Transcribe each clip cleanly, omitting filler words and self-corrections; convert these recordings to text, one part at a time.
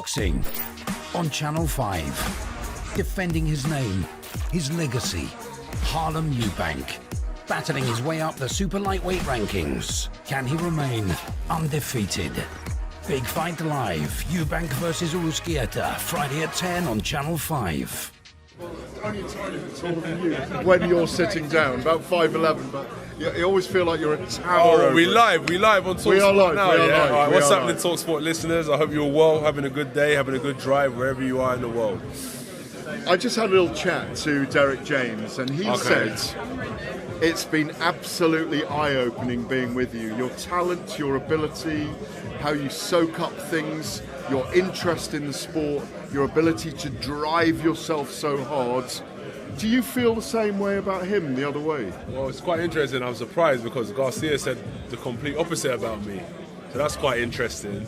Boxing on Channel 5. Defending his name, his legacy. Harlem Eubank. Battling his way up the super lightweight rankings. Can he remain undefeated? Big Fight Live. Eubank versus USYK. Friday at 10 on Channel 5. Only tiny bit taller than you when you're sitting down, about 5'11", but you always feel like you're a tower. Oh, we live on TalkSport We are live, now. we are Yeah. live, All right, we what's are happening, live. TalkSport listeners? I hope you're well, having a good day, having a good drive wherever you are in the world. I just had a little chat to Derek James, and he said it's been absolutely eye-opening being with you. Your talent, your ability, how you soak up things, your interest in the sport, your ability to drive yourself so hard. Do you feel the same way about him the other way? Well, it's quite interesting. I'm surprised because Garcia said the complete opposite about me. So that's quite interesting.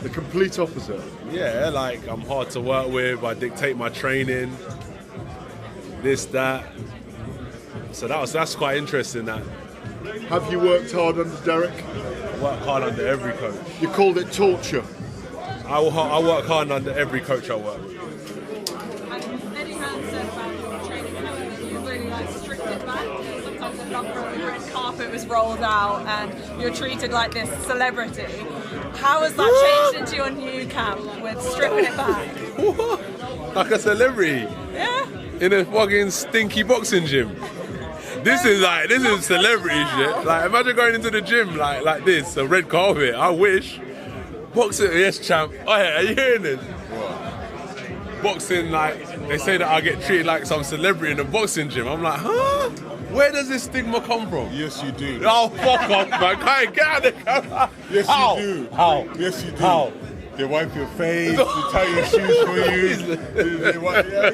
The complete opposite. Yeah, like I'm hard to work with, I dictate my training, this, that. So that's quite interesting. That Have you worked hard under Derek? I work hard under every coach. You called it torture. I work hard under every coach I work with. Eddie Hearn said about your training, you really like stripped it back. Sometimes the locker room, the red carpet was rolled out and you're treated like this celebrity. How has that changed into your new camp with stripping it back? What? Like a celebrity? Yeah. In a fucking stinky boxing gym. This is celebrity shit. Like imagine going into the gym like this, a red carpet. I wish. Boxing, yes, champ. Oh yeah, are you hearing this? What? Boxing, like they say that I get treated like some celebrity in a boxing gym. I'm like, huh? Where does this stigma come from? Yes, you do. Oh, fuck off, man. Get out of the camera. Yes, How? you do. How? Yes, you do. How? They wipe your face, they tie your shoes for you.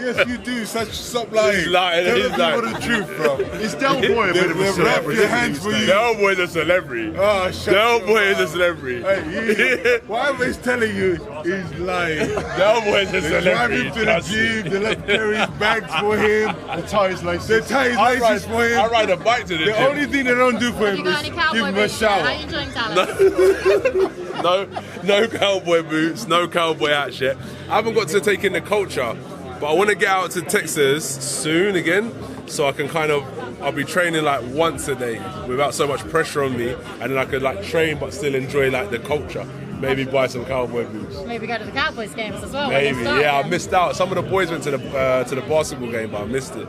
Yes, you do. Stop lying. He's lying. Tell He's the lying. people the truth, bro. Is Del Boy a bit of a They wrap celebrity? your hands for you. Del Boy's a celebrity. Oh, shut Del your Boy is a mouth. celebrity. Hey, whatever he's telling you, he's lying. Del Boy's a They drive celebrity. him to the trust me. gym, they let carry his bags for him, The ties laces. they tie his laces for him. I ride a bike to the The gym. only thing they don't do for Have him you is got any give cowboy him a boots? How are shower. you enjoying talent? No cowboy boots, no cowboy hat shit. I haven't got to take in the culture, but I want to get out to Texas soon again, so I can I'll be training like once a day without so much pressure on me, and then I could like train but still enjoy like the culture. Maybe buy some cowboy boots. Maybe go to the Cowboys games as well. Maybe, yeah. I missed out. Some of the boys went to the basketball game, but I missed it.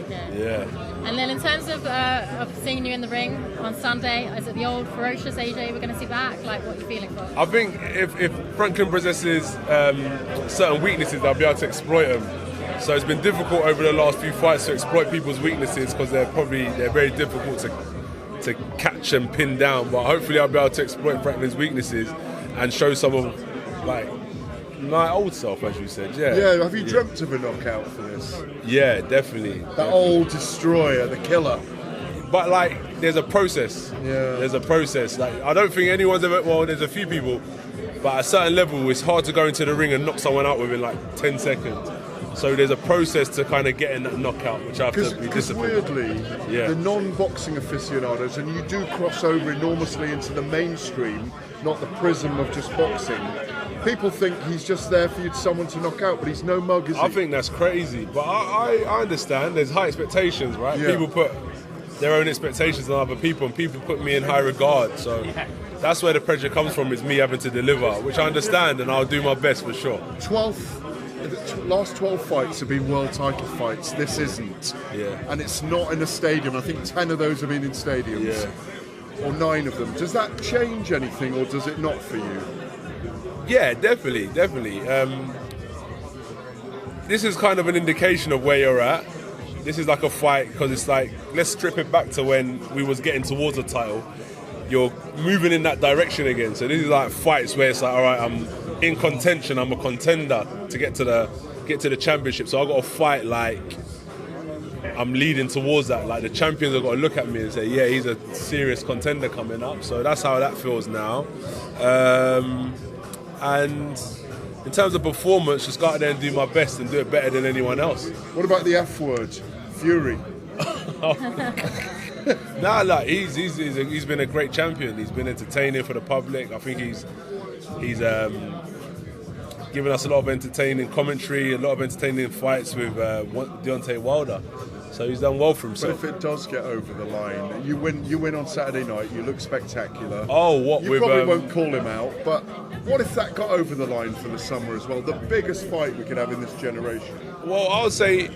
Okay. Yeah. And then in terms of seeing you in the ring on Sunday, is it the old ferocious AJ we're going to see back? Like, what are you feeling for? I think if Franklin possesses certain weaknesses, I'll be able to exploit them. So it's been difficult over the last few fights to exploit people's weaknesses because they're very difficult to catch and pin down. But hopefully I'll be able to exploit Franklin's weaknesses and show some of my old self, as you said. Yeah, have you dreamt of a knockout for this? Yeah, definitely. That old destroyer, the killer. But like, there's a process. Yeah. There's a process. Like, I don't think anyone's ever. Well, there's a few people, but at a certain level, it's hard to go into the ring and knock someone out within like 10 seconds. So there's a process to kind of getting that knockout, which I have to be Because disciplined. weirdly, Yeah. the non-boxing aficionados, and you do cross over enormously into the mainstream, not the prism of just boxing. People think he's just there for someone to knock out, but he's no mug, is he? I think that's crazy, but I understand. There's high expectations, right? Yeah. People put their own expectations on other people, and people put me in high regard. So that's where the pressure comes from, is me having to deliver, which I understand, and I'll do my best for sure. The last 12 fights have been world title fights. This isn't. Yeah. And it's not in a stadium. I think 10 of those have been in stadiums. Yeah. Or 9 of them. Does that change anything, or does it not for you? Yeah, definitely. This is kind of an indication of where you're at. This is like a fight because it's like, let's strip it back to when we was getting towards a title. You're moving in that direction again. So this is like fights where it's like, all right, I'm in contention. I'm a contender to get to the championship. So I've got to fight like I'm leading towards that. Like the champions have got to look at me and say, yeah, he's a serious contender coming up. So that's how that feels now. And in terms of performance, just go out there and do my best and do it better than anyone else. What about the F word? Fury. Nah, like he's been a great champion. He's been entertaining for the public. I think he's He's given us a lot of entertaining commentary, a lot of entertaining fights with Deontay Wilder. So he's done well for himself. But if it does get over the line, you win on Saturday night, you look spectacular. Oh, what you with... probably won't call him out, but what if that got over the line for the summer as well? The biggest fight we could have in this generation. Well, I would say,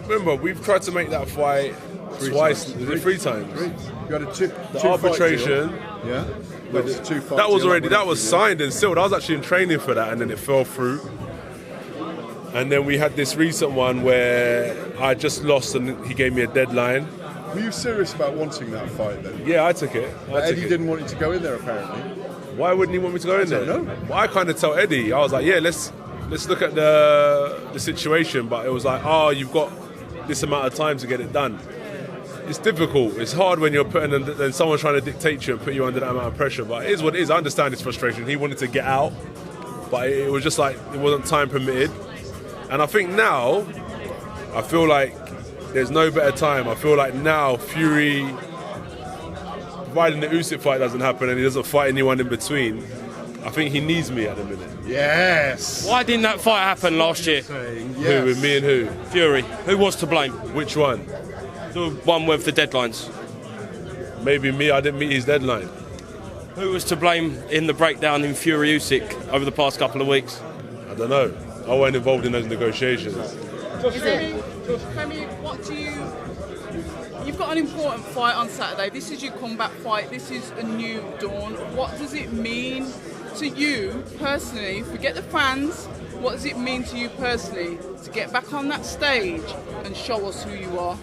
remember, we've tried to make that fight twice. Three times. You had a The arbitration. Yeah. That was 2 fights. That was signed and sealed. I was actually in training for that, and then it fell through. And then we had this recent one where I just lost and he gave me a deadline. Were you serious about wanting that fight then? Yeah, I took it. Eddie didn't want you to go in there apparently. Why wouldn't he want me to go in there? No. Well, I kind of tell Eddie, I was like, yeah, let's look at the situation. But it was like, oh, you've got this amount of time to get it done. It's difficult. It's hard when you're then someone's trying to dictate you and put you under that amount of pressure. But it is what it is. I understand his frustration. He wanted to get out, but it was just like it wasn't time permitted. And I think now, I feel like there's no better time. I feel like now Fury, providing the Usyk fight doesn't happen and he doesn't fight anyone in between, I think he needs me at the minute. Yes. Why didn't that fight happen last year? Yes. Who, with me and who? Fury. Who was to blame? Which one? The one with the deadlines. Maybe me, I didn't meet his deadline. Who was to blame in the breakdown in Fury Usyk over the past couple of weeks? I don't know. I wasn't involved in those negotiations. Femi, what do you... You've got an important fight on Saturday. This is your comeback fight. This is a new dawn. What does it mean to you personally? Forget the fans. What does it mean to you personally to get back on that stage and show us who you are?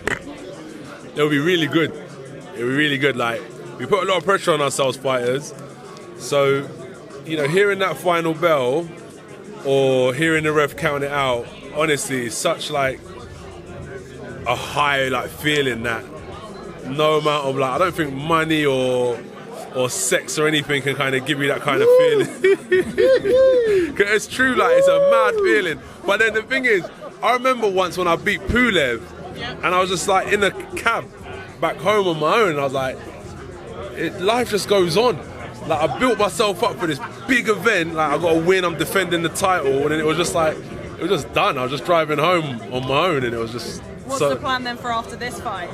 It'll be really good. It'll be really good. Like, we put a lot of pressure on ourselves, fighters. So, you know, hearing that final bell or hearing the ref count it out, honestly, it's such like a high like feeling that no amount of like, I don't think money or sex or anything can kind of give you that kind of feeling. Cause it's true, like it's a mad feeling. But then the thing is, I remember once when I beat Pulev, and I was just like in a cab back home on my own. I was like, life just goes on. Like I built myself up for this big event. Like I got to win. I'm defending the title, and then it was just like it was just done. I was just driving home on my own, and it was just. What's the plan then for after this fight?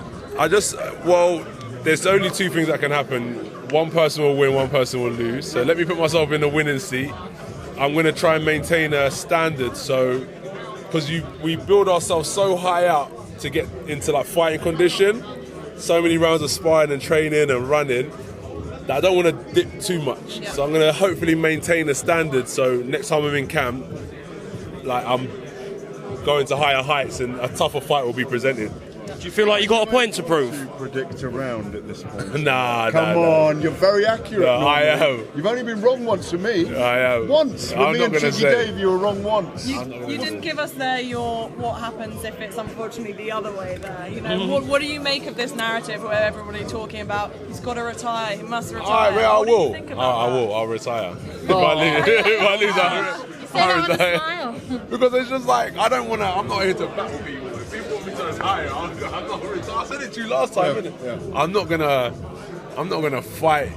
There's only two things that can happen. One person will win, one person will lose. So let me put myself in the winning seat. I'm going to try and maintain a standard. So, because we build ourselves so high up to get into like fighting condition, so many rounds of sparring and training and running, that I don't want to dip too much. Yeah. So I'm going to hopefully maintain a standard. So next time I'm in camp, like I'm going to higher heights and a tougher fight will be presented. Do you feel like you got a point to prove? To predict a round at this point. Come on, you're very accurate. No, I am. You've only been wrong once with me. I am. Once. With me and Jiggy Dave, you were wrong once. You didn't give us there your what happens if it's unfortunately the other way there. You know, what do you make of this narrative where everybody talking about he's got to retire, he must retire? I will. I will. I'll retire. If I lose, I'll retire. Because it's just like I don't want to. I'm not here to battle people. If people want me to retire, I'm not retire. I said it to you last time, innit? Yeah. I'm not gonna fight.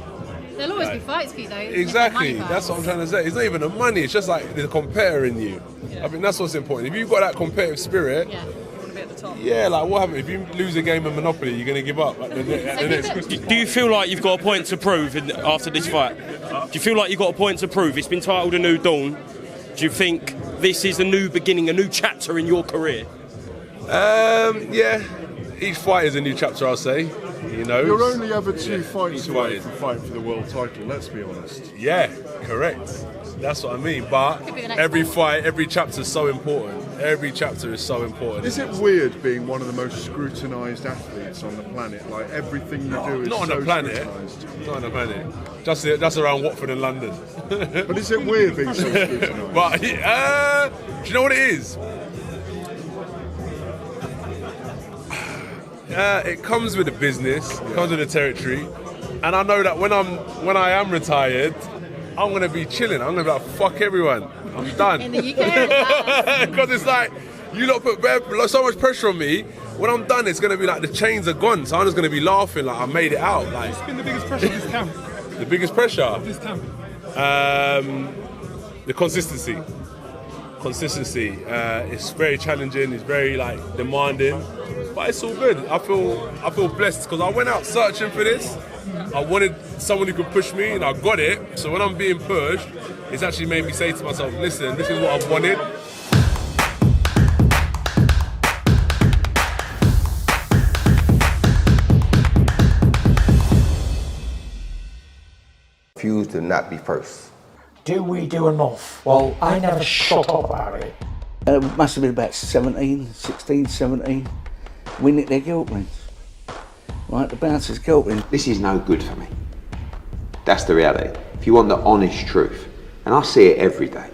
There'll always be fights for you though. Exactly. That's what I'm trying to say. It's not even the money. It's just like the competitor in you. Yeah. I think that's what's important. If you've got that competitive spirit. Yeah. You want to be at the top. Yeah, like what happens if you lose a game of Monopoly? You're gonna give up. Like, do you feel like you've got a point to prove after this fight? Do you feel like you've got a point to prove? It's been titled A New Dawn. Do you think this is a new beginning, a new chapter in your career? Yeah. Each fight is a new chapter, I'll say. You know. You're only ever two fights away from fighting for the world title. Let's be honest. Yeah, correct. That's what I mean. But every fight, every chapter is so important. Every chapter is so important. Is it weird being one of the most scrutinised athletes on the planet? Like everything you do is not on so the planet. scrutinised. Not on the planet. Just around Watford and London. But is it weird being so scrutinised? But do you know what it is? It comes with the business, it comes with the territory, and I know that when I am retired, I'm gonna be chilling. I'm gonna be like, fuck everyone, I'm done. In the UK, because it's like you lot put so much pressure on me. When I'm done, it's gonna be like the chains are gone, so I'm just gonna be laughing like I made it out. Like what's been the biggest pressure of this camp? The biggest pressure? Of this camp. The consistency. It's very challenging. It's very demanding, but it's all good. I feel blessed because I went out searching for this. I wanted someone who could push me, and I got it. So when I'm being pushed, it's actually made me say to myself, "Listen, this is what I've wanted." Refuse to not be first. Do we do enough? Well, I never shut up about it. It must have been about 16, 17. We nicked their guilt rings. Right, the bouncer's guilt ring. This is no good for me. That's the reality. If you want the honest truth, and I see it every day,